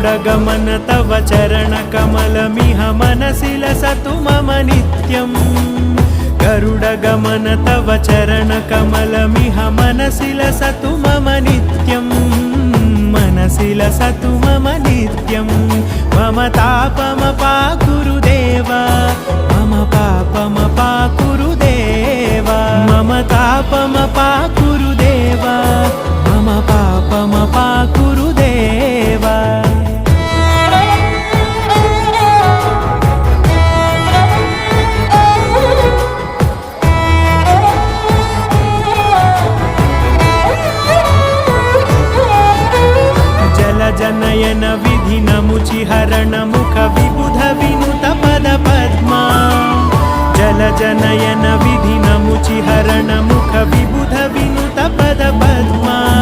गरुडगमन तव चरणकमलमिह मनसि लसतु मम नित्यम् गरुडगमन तव चरणकमलमिह मनसि लसतु मम नित्यम् मनसि लसतु मम नित्यं मम तापमपाकुरुदेव मम पापमपाकुरुदेव मम तापमपाकुरुदेव मम पापमपाकुरुदेव जनयन विधि नमुचिहरण मुख विबुध विनुत पद पद्मा जल जनयन विधि नमुचिहरण मुख विबुध विनुत पद पद्मा